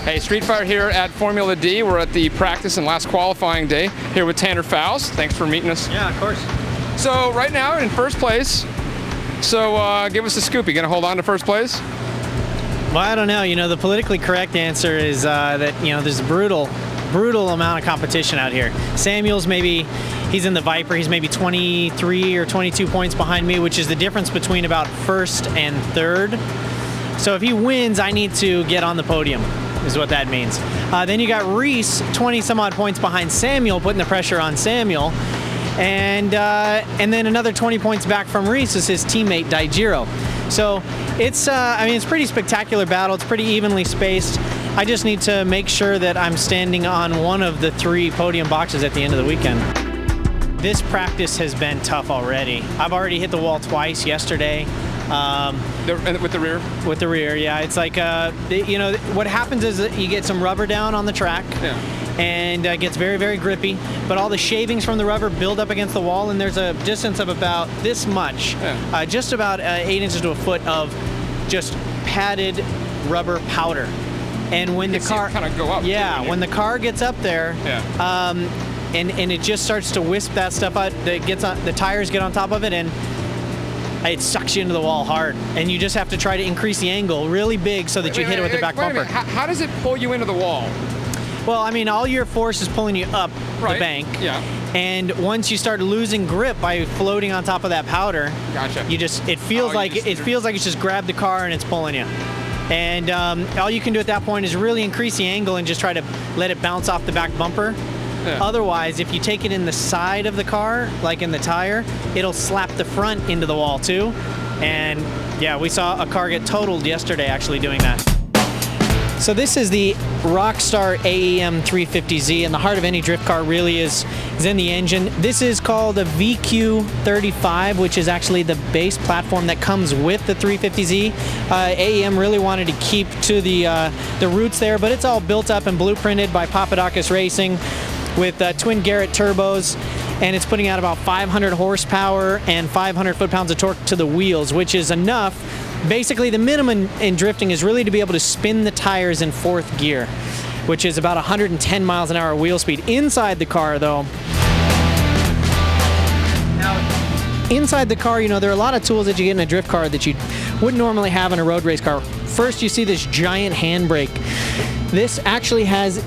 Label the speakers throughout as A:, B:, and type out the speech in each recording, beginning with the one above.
A: Hey, Street Fighter here at Formula D. We're at the practice and last qualifying day here with Tanner Foust. Thanks for meeting us.
B: Yeah, of course.
A: So right now in first place. So give us a scoop. You gonna hold on to first place?
B: Well, I don't know. You know, the politically correct answer is that, you know, there's a brutal amount of competition out here. Samuel's he's in the Viper. He's maybe 23 or 22 points behind me, which is the difference between about first and third. So if he wins, I need to get on the podium, is what that means. Then you got Reese, 20 some odd points behind Samuel, putting the pressure on Samuel. And then another 20 points back from Reese is his teammate Daijiro. So it's, I mean, it's a pretty spectacular battle. It's pretty evenly spaced. I just need to make sure that I'm standing on one of the 3 podium boxes at the end of the weekend. This practice has been tough already. I've already hit the wall twice yesterday.
A: With the rear?
B: With the rear, yeah. It's like, you know, what happens is that you get some rubber down on the track.
A: Yeah.
B: And it gets very, very grippy. But all the shavings from the rubber build up against the wall, and there's a distance of about this much,
A: yeah.
B: Just about 8 inches to a foot of just padded rubber powder. And when the car
A: kind of go up,
B: yeah, when the car gets up there,
A: yeah.
B: And it just starts to wisp that stuff out. The tires get on top of it, and it sucks you into the wall hard, and you just have to try to increase the angle really big so that you hit it with the back bumper.
A: How does it pull you into the wall?
B: Well, I mean, all your force is pulling you up the bank.
A: Yeah.
B: And once you start losing grip by floating on top of that powder,
A: gotcha.
B: It feels like it's just grabbed the car and it's pulling you. And all you can do at that point is really increase the angle and just try to let it bounce off the back bumper. Yeah. Otherwise, if you take it in the side of the car, like in the tire, it'll slap the front into the wall too. And yeah, we saw a car get totaled yesterday actually doing that. So this is the ROCKSTAR AEM 350Z, and the heart of any drift car really is in the engine. This is called a VQ35, which is actually the base platform that comes with the 350Z. AEM really wanted to keep to the roots there, but it's all built up and blueprinted by Papadakis Racing with twin Garrett turbos, and it's putting out about 500 horsepower and 500 foot-pounds of torque to the wheels, which is enough. Basically, the minimum in drifting is really to be able to spin the tires in 4th gear, which is about 110 miles an hour wheel speed. Inside the car, though, inside the car, you know, there are a lot of tools that you get in a drift car that you wouldn't normally have in a road race car. First, you see this giant handbrake. This actually has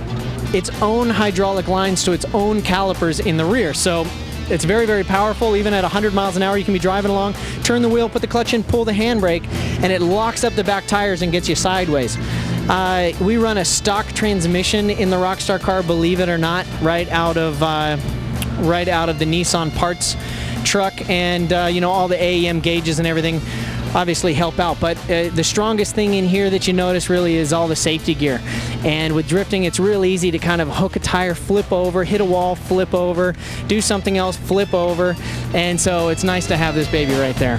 B: its own hydraulic lines to its own calipers in the rear. So it's very, very powerful. Even at 100 miles an hour, you can be driving along, turn the wheel, put the clutch in, pull the handbrake, and it locks up the back tires and gets you sideways. We run a stock transmission in the ROCKSTAR car, believe it or not, right out of the Nissan parts truck, and you know, all the AEM gauges and everything obviously help out, but the strongest thing in here that you notice really is all the safety gear. And with drifting, it's real easy to kind of hook a tire, flip over, hit a wall, flip over, do something else, flip over, and so it's nice to have this baby right there.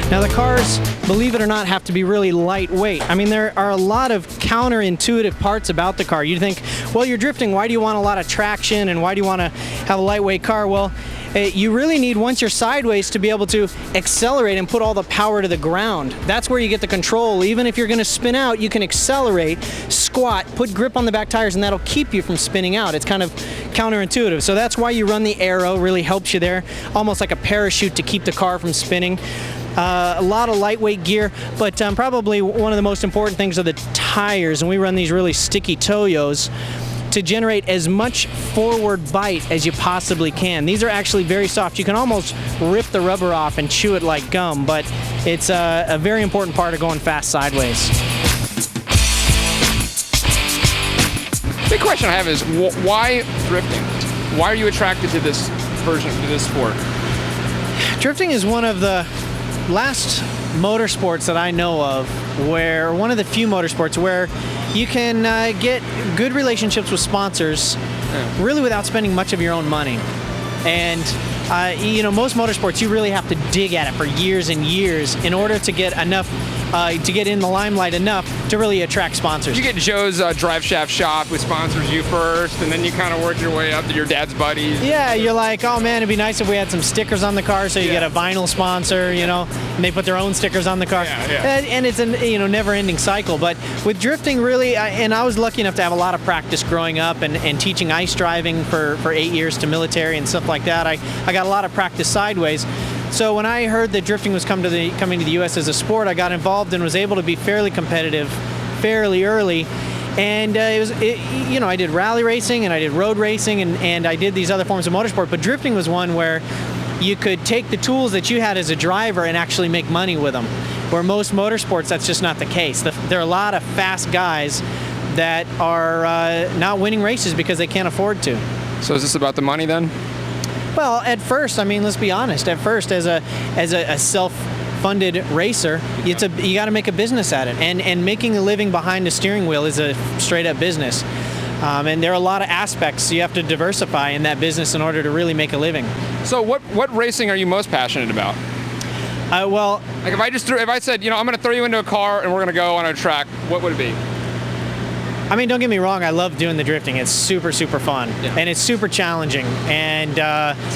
B: Now the cars, believe it or not, have to be really lightweight. I mean, there are a lot of counterintuitive parts about the car. You think, well, you're drifting, why do you want a lot of traction and why do you want to have a lightweight car? Well, you really need, once you're sideways, to be able to accelerate and put all the power to the ground. That's where you get the control. Even if you're going to spin out, you can accelerate, squat, put grip on the back tires, and that'll keep you from spinning out. It's kind of counterintuitive. So that's why you run the aero, really helps you there, almost like a parachute to keep the car from spinning. A lot of lightweight gear, but probably one of the most important things are the tires, and we run these really sticky Toyos to generate as much forward bite as you possibly can. These are actually very soft. You can almost rip the rubber off and chew it like gum, but it's a very important part of going fast sideways.
A: Big question I have is, why drifting? Why are you attracted to this version, to this sport?
B: Drifting is one of the last motorsports that I know of, where one of the few motorsports where you can get good relationships with sponsors, really without spending much of your own money. And most motorsports, you really have to dig at it for years and years in order to get enough, to get in the limelight enough to really attract sponsors.
A: You get Joe's Drive Shaft Shop, who sponsors you first, and then you kind of work your way up to your dad's buddies.
B: Yeah, you're like, oh man, it'd be nice if we had some stickers on the car, so you get a vinyl sponsor, and they put their own stickers on the car. And it's a never-ending cycle. But with drifting, really, and I was lucky enough to have a lot of practice growing up and teaching ice driving for 8 years to military and stuff like that. I got a lot of practice sideways. So when I heard that drifting was coming to the U.S. as a sport, I got involved and was able to be fairly competitive fairly early. And I did rally racing and I did road racing and I did these other forms of motorsport. But drifting was one where you could take the tools that you had as a driver and actually make money with them. Where most motorsports, that's just not the case. There are a lot of fast guys that are not winning races because they can't afford to.
A: So is this about the money then?
B: Well, at first, let's be honest. At first, as a self-funded racer, you got to make a business at it, and making a living behind the steering wheel is a straight-up business. And there are a lot of aspects you have to diversify in that business in order to really make a living.
A: So, what racing are you most passionate about?
B: Well,
A: like if I said, I'm going to throw you into a car and we're going to go on a track, what would it be?
B: Don't get me wrong, I love doing the drifting. It's super, super fun. Yeah. And it's super challenging. And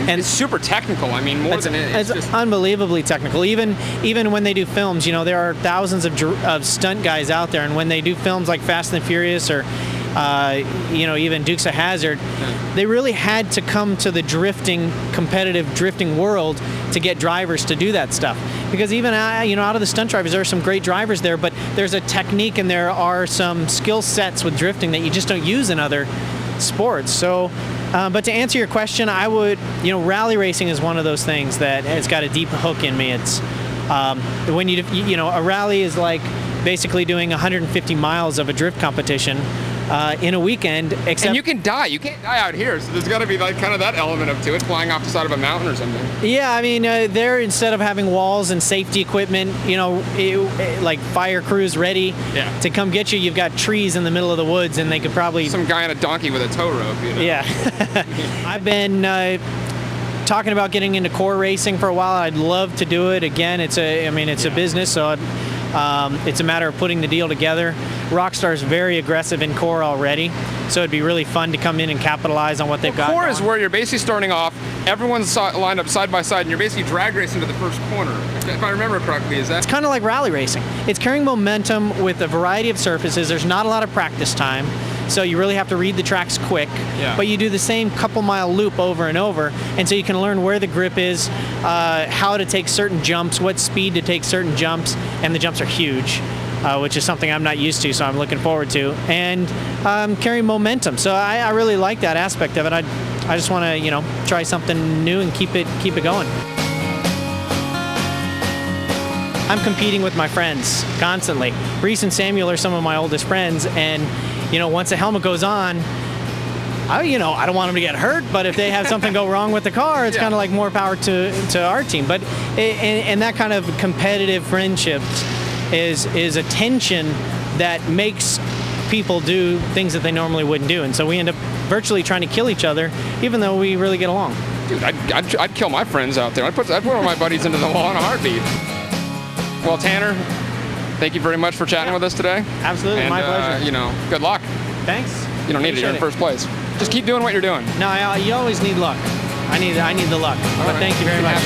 A: it's super technical. It's just
B: unbelievably technical. Even when they do films, there are thousands of stunt guys out there, and when they do films like Fast and Furious or even Dukes of Hazzard, they really had to come to the competitive drifting world to get drivers to do that stuff. Because even out of the stunt drivers, there are some great drivers there, but there's a technique and there are some skill sets with drifting that you just don't use in other sports. So, but to answer your question, I would, rally racing is one of those things that has got a deep hook in me. It's when a rally is like basically doing 150 miles of a drift competition in a weekend. Except,
A: and you can die. You can't die out here. So there's got to be like kind of that element to it, flying off the side of a mountain or something.
B: Yeah, there, instead of having walls and safety equipment, like fire crews ready to come get you, you've got trees in the middle of the woods, and they could probably...
A: Some guy on a donkey with a tow rope,
B: Yeah. I've been talking about getting into core racing for a while. I'd love to do it again. It's a business, so it's a matter of putting the deal together. ROCKSTAR is very aggressive in core already, so it'd be really fun to come in and capitalize on what they've got.
A: Core is where you're basically starting off, everyone's lined up side by side, and you're basically drag racing to the first corner. If I remember correctly, is that?
B: It's kind of like rally racing. It's carrying momentum with a variety of surfaces. There's not a lot of practice time, so you really have to read the tracks quick.
A: Yeah.
B: But you do the same couple-mile loop over and over, and so you can learn where the grip is, how to take certain jumps, what speed to take certain jumps, and the jumps are huge. Which is something I'm not used to, so I'm looking forward to, and carrying momentum. So I really like that aspect of it. I just want to try something new and keep it going. I'm competing with my friends constantly. Reese and Samuel are some of my oldest friends, and once the helmet goes on, I don't want them to get hurt, but if they have something go wrong with the car, it's kind of like more power to our team. But and that kind of competitive friendships is a tension that makes people do things that they normally wouldn't do, and so we end up virtually trying to kill each other, even though we really get along.
A: Dude, I'd kill my friends out there. I'd put one of my buddies into the wall in a heartbeat. Well, Tanner, thank you very much for chatting with us today.
B: Absolutely,
A: and,
B: my pleasure.
A: Good luck.
B: Thanks.
A: You don't need it. You're in first place. Just keep doing what you're doing.
B: No, you always need luck. I need the luck. But thank you very much.